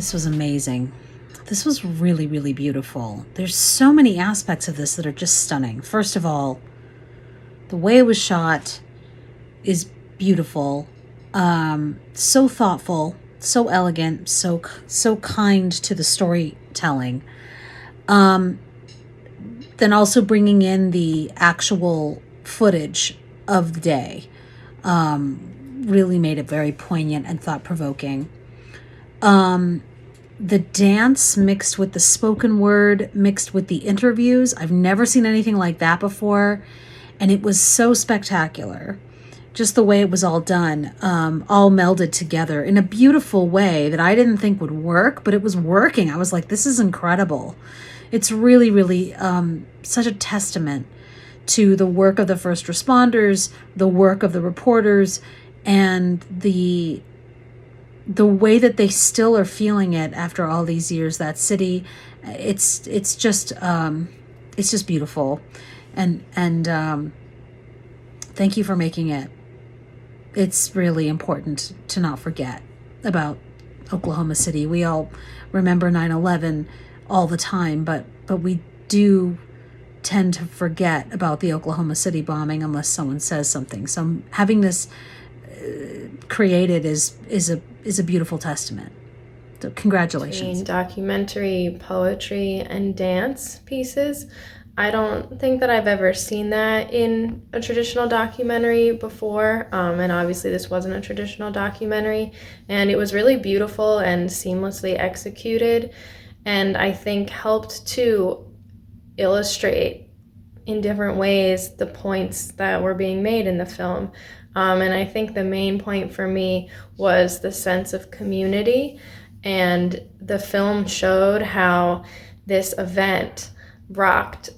this was amazing. This was really, really beautiful. There's so many aspects of this that are just stunning. First of all, the way it was shot is beautiful. So thoughtful, so elegant, so kind to the storytelling. Then also bringing in the actual footage of the day really made it very poignant and thought-provoking. The dance mixed with the spoken word, mixed with the interviews. I've never seen anything like that before. And it was so spectacular. Just the way it was all done, all melded together in a beautiful way that I didn't think would work, but it was working. I was like, this is incredible. It's really, really such a testament to the work of the first responders, the work of the reporters, and the way that they still are feeling it after all these years. That city, it's just beautiful, and thank you for making it. It's really important to not forget about Oklahoma City. We all remember 9/11 all the time, but we do tend to forget about the Oklahoma City bombing unless someone says something. So having this created is a beautiful testament. So congratulations. Documentary, poetry, and dance pieces. I don't think that I've ever seen that in a traditional documentary before, and obviously this wasn't a traditional documentary, and it was really beautiful and seamlessly executed, and I think helped to illustrate in different ways the points that were being made in the film. And I think the main point for me was the sense of community, and the film showed how this event rocked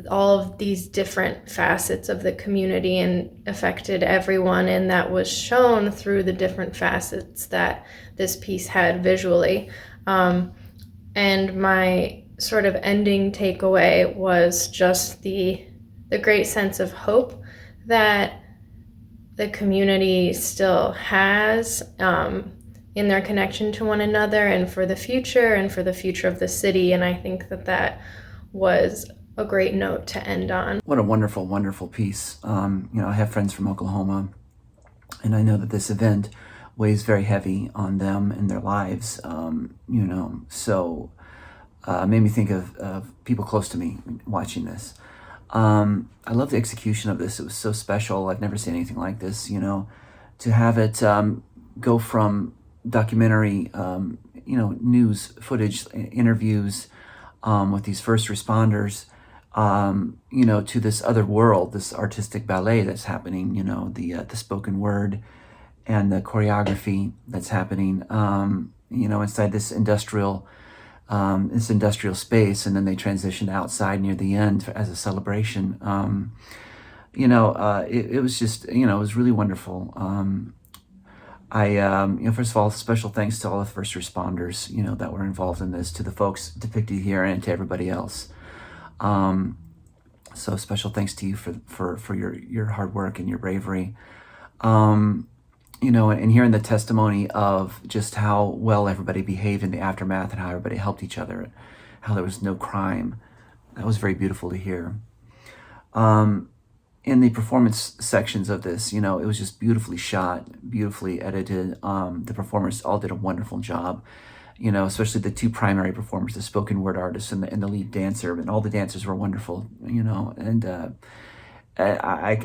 all of these different facets of the community and affected everyone, and that was shown through the different facets that this piece had visually. And my sort of ending takeaway was just the great sense of hope that the community still has in their connection to one another and for the future of the city. And I think that was a great note to end on. What a wonderful, wonderful piece. I have friends from Oklahoma, and I know that this event weighs very heavy on them and their lives, so made me think of people close to me watching this. I love the execution of this. It was so special. I've never seen anything like this, to have it go from documentary, news footage, interviews with these first responders, to this other world, this artistic ballet that's happening, the spoken word and the choreography that's happening, inside this industrial space, and then they transitioned outside near the end as a celebration. It was just, it was really wonderful. First of all, special thanks to all the first responders, that were involved in this, to the folks depicted here and to everybody else. So special thanks to you for your hard work and your bravery. And hearing the testimony of just how well everybody behaved in the aftermath and how everybody helped each other, how there was no crime. That was very beautiful to hear. In the performance sections of this, it was just beautifully shot, beautifully edited. The performers all did a wonderful job, especially the two primary performers, the spoken word artist and the lead dancer, and all the dancers were wonderful, and I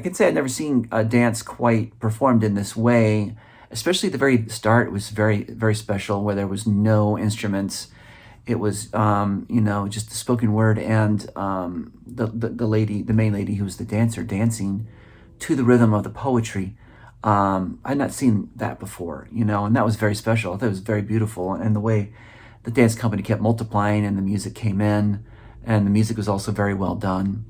could say I'd never seen a dance quite performed in this way, especially at the very start. It was very, very special, where there was no instruments. It was, just the spoken word and the main lady who was the dancer, dancing to the rhythm of the poetry. I'd not seen that before, and that was very special. I thought it was very beautiful, and the way the dance company kept multiplying and the music came in, and the music was also very well done.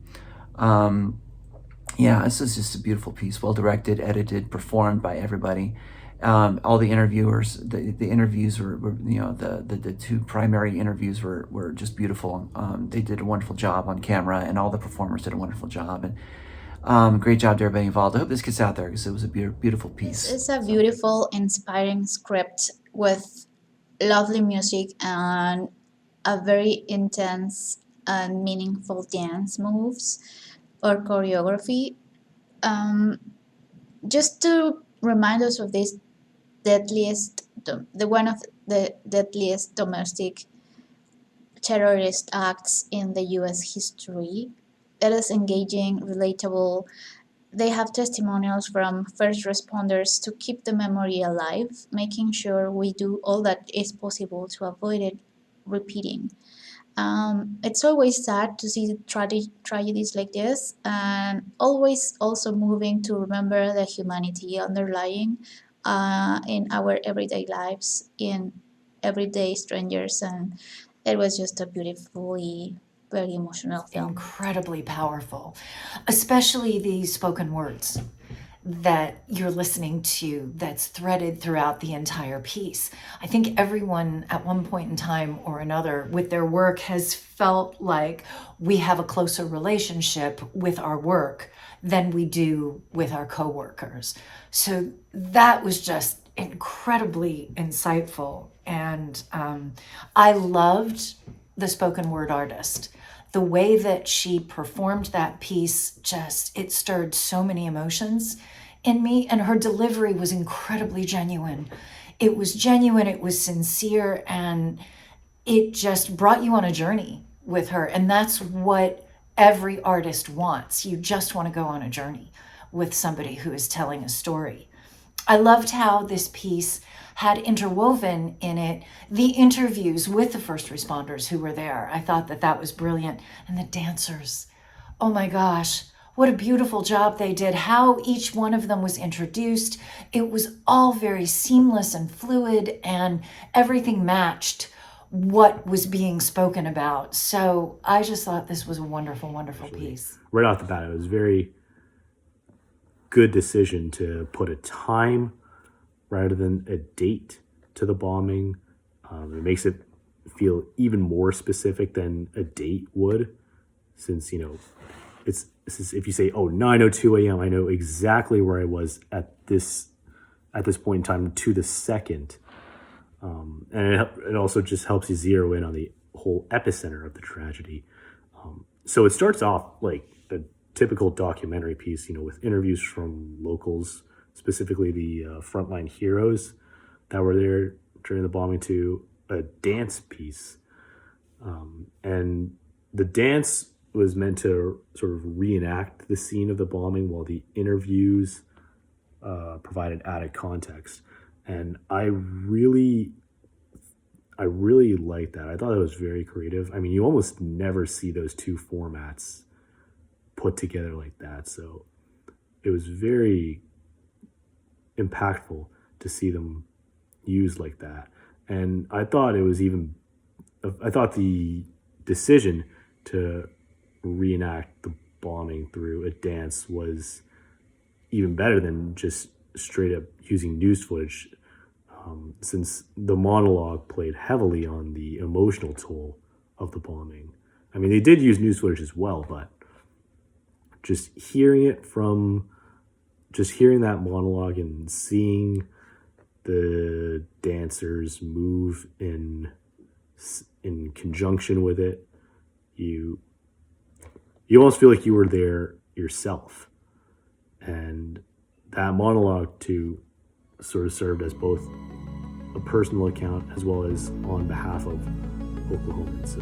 This is just a beautiful piece, well directed, edited, performed by everybody. All the interviewers, the interviews were the two primary interviews were just beautiful. They did a wonderful job on camera, and all the performers did a wonderful job. And great job to everybody involved. I hope this gets out there because it was a beautiful piece. It's a beautiful, inspiring script with lovely music and a very intense and meaningful dance moves or choreography. Um, just to remind us of this deadliest, the one of the deadliest domestic terrorist acts in the U.S. history. It is engaging, relatable. They have testimonials from first responders to keep the memory alive, making sure we do all that is possible to avoid it repeating. It's always sad to see tragedies like this, and always also moving to remember the humanity underlying in our everyday lives, in everyday strangers, and it was just a beautifully, very emotional film. Incredibly powerful, especially the spoken words that you're listening to that's threaded throughout the entire piece. I think everyone at one point in time or another with their work has felt like we have a closer relationship with our work than we do with our coworkers. So that was just incredibly insightful. And I loved the spoken word artist. The way that she performed that piece, just, it stirred so many emotions in me, and her delivery was incredibly genuine. It was genuine, it was sincere, and it just brought you on a journey with her. And that's what every artist wants. You just want to go on a journey with somebody who is telling a story. I loved how this piece had interwoven in it the interviews with the first responders who were there. I thought that that was brilliant. And the dancers, oh my gosh, what a beautiful job they did. How each one of them was introduced. It was all very seamless and fluid, and everything matched what was being spoken about. So I just thought this was a wonderful, wonderful piece. Right off the bat, it was very good decision to put a time rather than a date to the bombing. It makes it feel even more specific than a date would, since, you know, it's if you say, 9:02 a.m., I know exactly where I was at this point in time to the second. And it also just helps you zero in on the whole epicenter of the tragedy. So it starts off like a typical documentary piece, you know, with interviews from locals, specifically the frontline heroes that were there during the bombing, to a dance piece. And the dance was meant to sort of reenact the scene of the bombing, while the interviews provided added context. And I really liked that. I thought it was very creative. I mean, you almost never see those two formats put together like that. So it was very impactful to see them used like that. And I thought the decision to reenact the bombing through a dance was even better than just straight up using news footage, since the monologue played heavily on the emotional toll of the bombing. I mean, they did use news footage as well, but just hearing that monologue and seeing the dancers move in conjunction with it, you almost feel like you were there yourself. And that monologue too sort of served as both a personal account as well as on behalf of Oklahomans. So